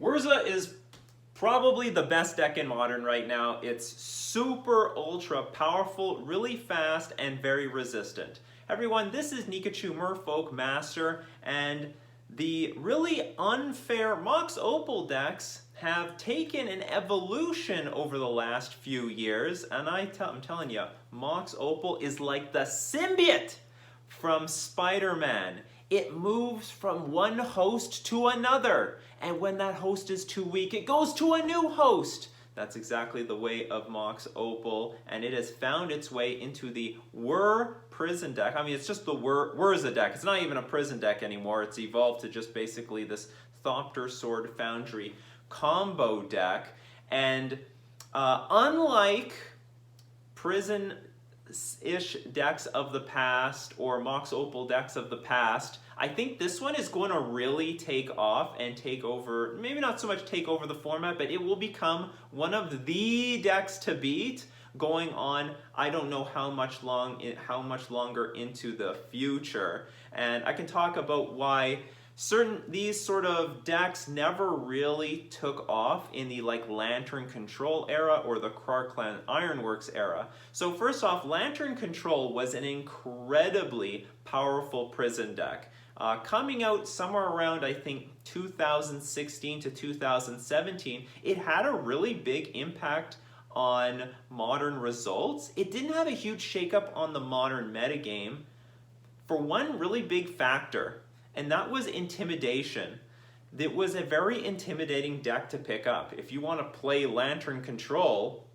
Whirza is probably the best deck in Modern right now. It's super ultra powerful, really fast, and very resistant. Everyone, this is Nikachu Merfolk Master, and the really unfair Mox Opal decks have taken an evolution over the last few years, and I'm telling you, Mox Opal is like the symbiote from Spider-Man. It moves from one host to another, and when that host is too weak, it goes to a new host. That's exactly the way of Mox Opal, and it has found its way into the Whir prison deck. I mean, it's just the Whirza deck. It's not even a prison deck anymore. It's evolved to just basically this Thopter Foundry combo deck, and unlike prison-ish decks of the past or Mox Opal decks of the past, I think this one is going to really take off and take over, maybe not so much take over the format, but it will become one of the decks to beat going on, I don't know how much longer into the future. And I can talk about why these sort of decks never really took off in the Lantern Control era or the Clan Ironworks era. So first off, Lantern Control was an incredibly powerful prison deck. Coming out somewhere around, I think, 2016 to 2017, it had a really big impact on Modern results. It didn't have a huge shakeup on the Modern metagame for one really big factor, and that was intimidation. It was a very intimidating deck to pick up. If you want to play Lantern Control,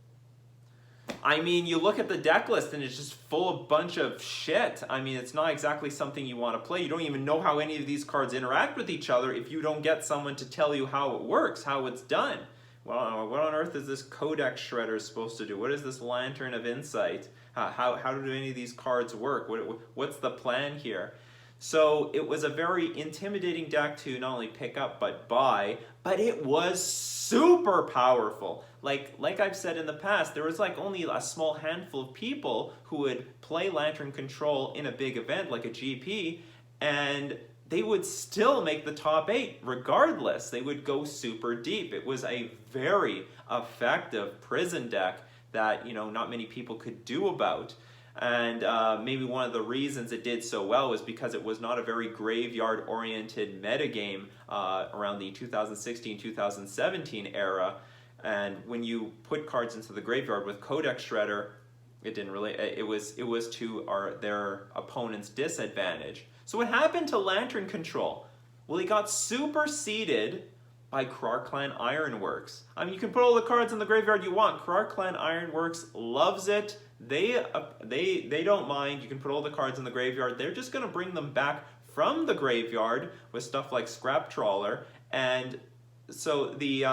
I mean, you look at the deck list and it's just full of a bunch of shit. I mean, it's not exactly something you want to play. You don't even know how any of these cards interact with each other if you don't get someone to tell you how it works, how it's done. Well, what on earth is this Codex Shredder supposed to do? What is this Lantern of Insight? How do any of these cards work? What's the plan here? So it was a very intimidating deck to not only pick up but buy, but it was super powerful. Like I've said in the past, there was only a small handful of people who would play Lantern Control in a big event like a GP, and they would still make the top 8 regardless. They would go super deep. It was a very effective prison deck that not many people could do about. And maybe one of the reasons it did so well was because it was not a very graveyard-oriented metagame around the 2016-2017 era. And when you put cards into the graveyard with Codex Shredder, it didn't really. It was to their opponent's disadvantage. So what happened to Lantern Control? Well, he got superseded by Clan Ironworks. I mean, you can put all the cards in the graveyard you want. Clan Ironworks loves it. They don't mind. You can put all the cards in the graveyard. They're just going to bring them back from the graveyard with stuff like Scrap Trawler. And so the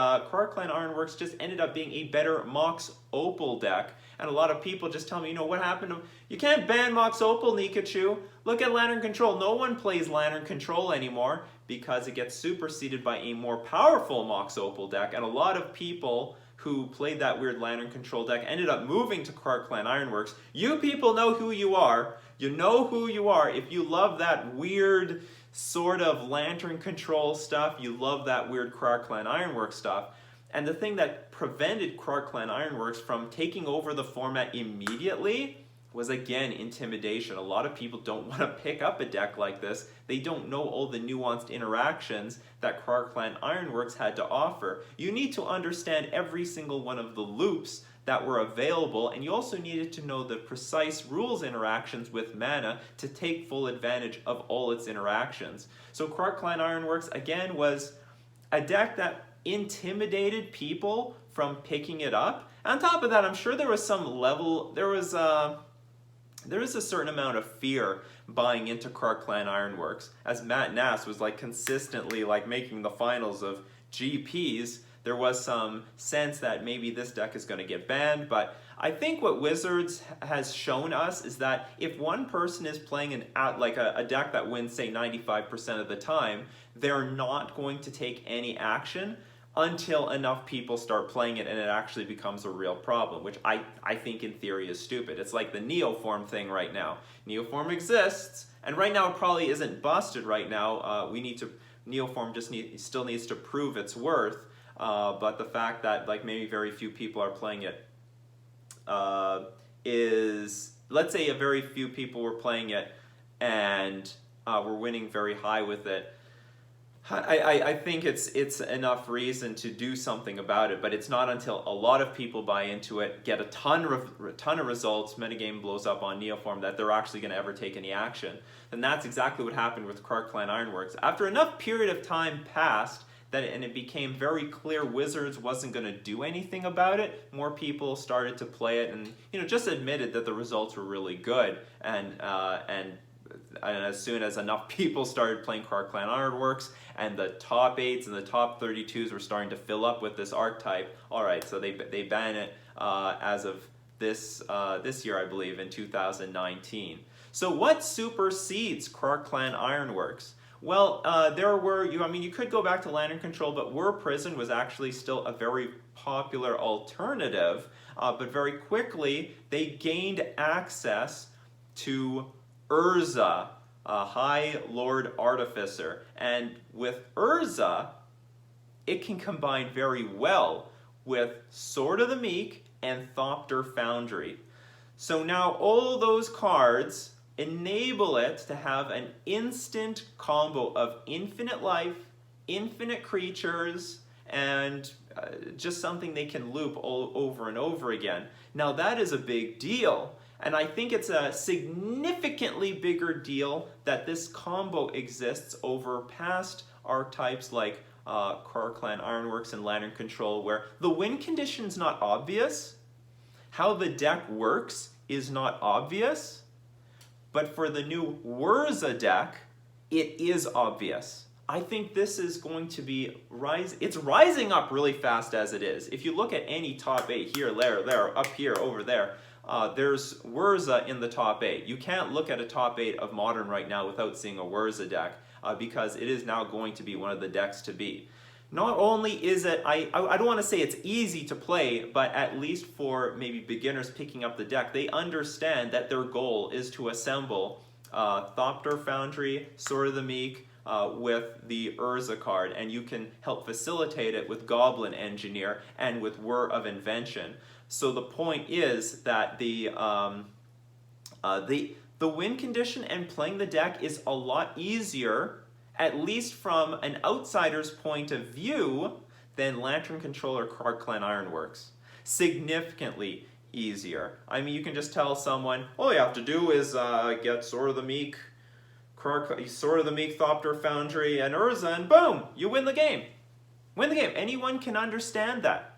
Clan Ironworks just ended up being a better Mox Opal deck. And a lot of people just tell me, what happened to... You can't ban Mox Opal, Nikachu. Look at Lantern Control. No one plays Lantern Control anymore because it gets superseded by a more powerful Mox Opal deck. And a lot of people who played that weird Lantern Control deck ended up moving to Clan Ironworks. You people know who you are. You know who you are. If you love that weird sort of Lantern Control stuff, you love that weird Clan Ironworks stuff. And the thing that prevented Clan Ironworks from taking over the format immediately was, again, intimidation. A lot of people don't want to pick up a deck like this. They don't know all the nuanced interactions that Clan Ironworks had to offer. You need to understand every single one of the loops that were available, and you also needed to know the precise rules interactions with mana to take full advantage of all its interactions. So Clan Ironworks, again, was a deck that intimidated people from picking it up. On top of that, I'm sure there was some level, there was a certain amount of fear buying into Clan Ironworks, as Matt Nass was consistently making the finals of GPs. There was some sense that maybe this deck is going to get banned, but I think what Wizards has shown us is that if one person is playing a deck that wins, say, 95% of the time, they're not going to take any action until enough people start playing it and it actually becomes a real problem, which I think in theory is stupid. It's like the Neoform thing right now. Neoform exists, and right now it probably isn't busted right now. We need to Neoform just still needs to prove its worth, but the fact that like maybe very few people are playing it is, let's say a very few people were playing it and were winning very high with it, I think it's enough reason to do something about it, but it's not until a lot of people buy into it, get a ton of results, metagame blows up on Neoform, that they're actually going to ever take any action. And that's exactly what happened with Clan Ironworks. After enough period of time passed, and it became very clear Wizards wasn't going to do anything about it, more people started to play it and just admitted that the results were really good. And as soon as enough people started playing Clan Ironworks and the top 8s and the top 32s were starting to fill up with this archetype, alright, so they ban it as of this year, I believe, in 2019. So what supersedes Clan Ironworks? Well, there were, you could go back to Lantern Control, but Whir Prison was actually still a very popular alternative, but very quickly they gained access to Urza, a High Lord Artificer, and with Urza, it can combine very well with Sword of the Meek and Thopter Foundry. So now all those cards enable it to have an instant combo of infinite life, infinite creatures, and just something they can loop all over and over again. Now that is a big deal. And I think it's a significantly bigger deal that this combo exists over past archetypes like Clan Ironworks and Lantern Control, where the win condition's not obvious, how the deck works is not obvious, but for the new Whirza deck, it is obvious. I think this is going to be it's rising up really fast as it is. If you look at any top 8 here, there, up here, over there, there's Whirza in the top 8. You can't look at a top 8 of Modern right now without seeing a Whirza deck, because it is now going to be one of the decks to beat. Not only is it, I don't want to say it's easy to play, but at least for maybe beginners picking up the deck, they understand that their goal is to assemble Thopter Foundry, Sword of the Meek, with the Urza card, and you can help facilitate it with Goblin Engineer and with Whir of Invention. So the point is that the win condition and playing the deck is a lot easier, at least from an outsider's point of view, than Lantern Control or Clan Ironworks. Significantly easier. I mean, you can just tell someone, all you have to do is get Sword of the Meek, Thopter Foundry, and Urza, and boom, you win the game. Win the game. Anyone can understand that.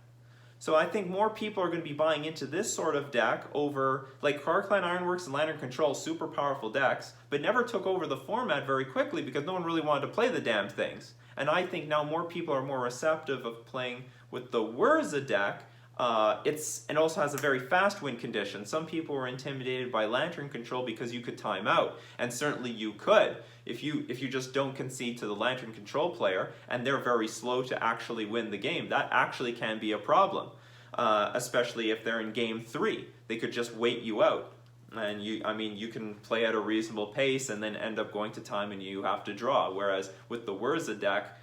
So I think more people are going to be buying into this sort of deck over, like Clan Ironworks and Lantern Control, super powerful decks, but never took over the format very quickly because no one really wanted to play the damn things. And I think now more people are more receptive of playing with the Whirza deck. And also has a very fast win condition. Some people were intimidated by Lantern Control because you could time out, and certainly you could. If you just don't concede to the Lantern Control player and they're very slow to actually win the game, that actually can be a problem, especially if they're in game 3. They could just wait you out, and you can play at a reasonable pace and then end up going to time and you have to draw. Whereas with the Whirza deck,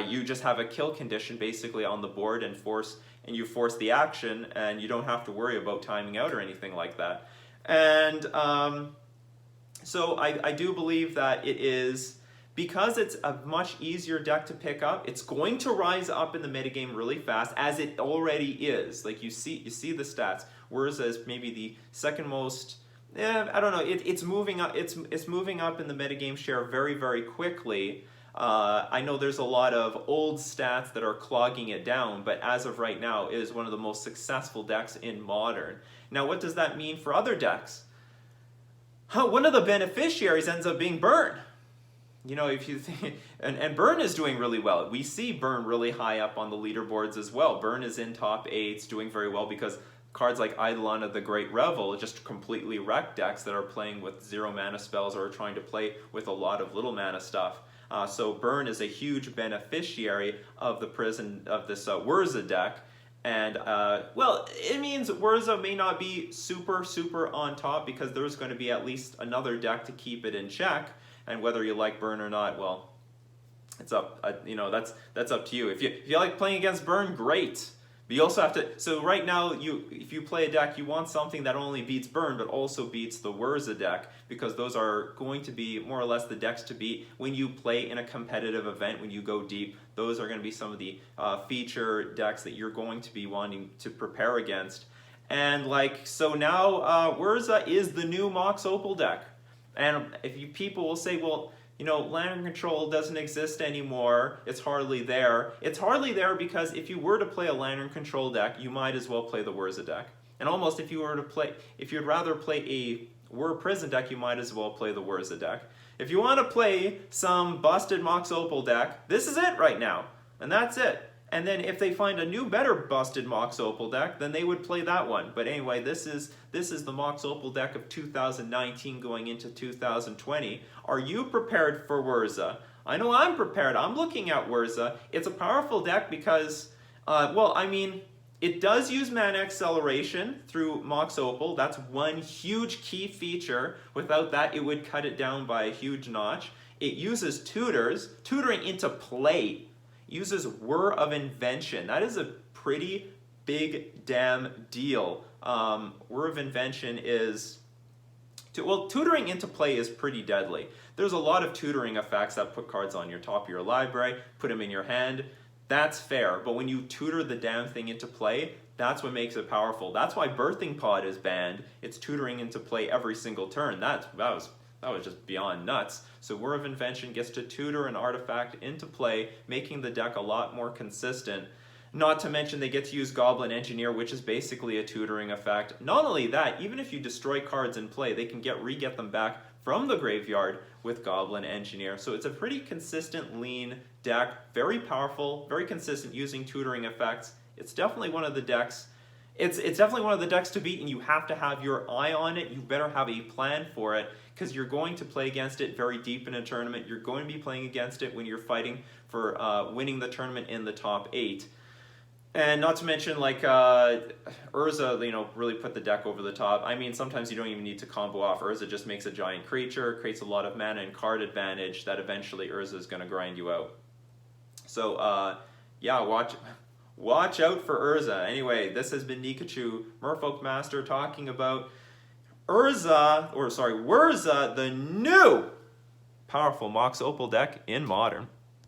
you just have a kill condition basically on the board and you force the action, and you don't have to worry about timing out or anything like that. And so I do believe that it is, because it's a much easier deck to pick up, it's going to rise up in the metagame really fast, as it already is. Like you see the stats. Whirza is maybe the second most, I don't know, it's moving up. It's moving up in the metagame share very, very quickly. I know there's a lot of old stats that are clogging it down, but as of right now, it is one of the most successful decks in Modern. Now, what does that mean for other decks? One of the beneficiaries ends up being Burn. If you think, and Burn is doing really well. We see Burn really high up on the leaderboards as well. Burn is in top 8s, doing very well because cards like Eidolon of the Great Revel just completely wreck decks that are playing with 0 mana spells or are trying to play with a lot of little mana stuff. So Burn is a huge beneficiary of this Whirza deck, and well, it means Whirza may not be super on top because there's going to be at least another deck to keep it in check, and whether you like Burn or not, well, it's up, you know, that's up to you. If you like playing against burn, great. But you also have to, so right now, if you play a deck, you want something that only beats burn, but also beats the Whirza deck, because those are going to be more or less the decks to beat when you play in a competitive event, when you go deep. Those are going to be some of the feature decks that you're going to be wanting to prepare against. And like, so now Whirza is the new Mox Opal deck. And if people will say, well, you know, lantern control doesn't exist anymore, it's hardly there. It's hardly there because if you were to play a lantern control deck, you might as well play the Whirza deck. And almost if you'd rather play a Whir prison deck, you might as well play the Whirza deck. If you want to play some busted Mox Opal deck, this is it right now. And that's it. And then if they find a new, better busted Mox Opal deck, then they would play that one. But anyway, this is the Mox Opal deck of 2019 going into 2020. Are you prepared for Whirza? I know I'm prepared. I'm looking at Whirza. It's a powerful deck because, well, I mean, it does use mana acceleration through Mox Opal. That's one huge key feature. Without that, it would cut it down by a huge notch. It uses Tutors, tutoring into play. Uses Whir of Invention. That is a pretty big damn deal. Whir of Invention is, well, tutoring into play is pretty deadly. There's a lot of tutoring effects that put cards on your top of your library, put them in your hand. That's fair, but when you tutor the damn thing into play, that's what makes it powerful. That's why Birthing Pod is banned. It's tutoring into play every single turn. That was just beyond nuts. So Whir of Invention gets to tutor an artifact into play, making the deck a lot more consistent. Not to mention they get to use Goblin Engineer, which is basically a tutoring effect. Not only that, even if you destroy cards in play, they can re-get them back from the graveyard with Goblin Engineer. So it's a pretty consistent, lean deck, very powerful, very consistent using tutoring effects. It's definitely one of the decks. It's definitely one of the decks to beat, and you have to have your eye on it. You better have a plan for it, because you're going to play against it very deep in a tournament. You're going to be playing against it when you're fighting for winning the tournament in the top 8. And not to mention, like, Urza, you know, really put the deck over the top. I mean, sometimes you don't even need to combo off. Urza just makes a giant creature, creates a lot of mana and card advantage that eventually Urza is going to grind you out. So, yeah, watch out for Urza. Anyway, this has been Nikachu, Merfolk Master, talking about Whirza, the new powerful Mox Opal deck in Modern.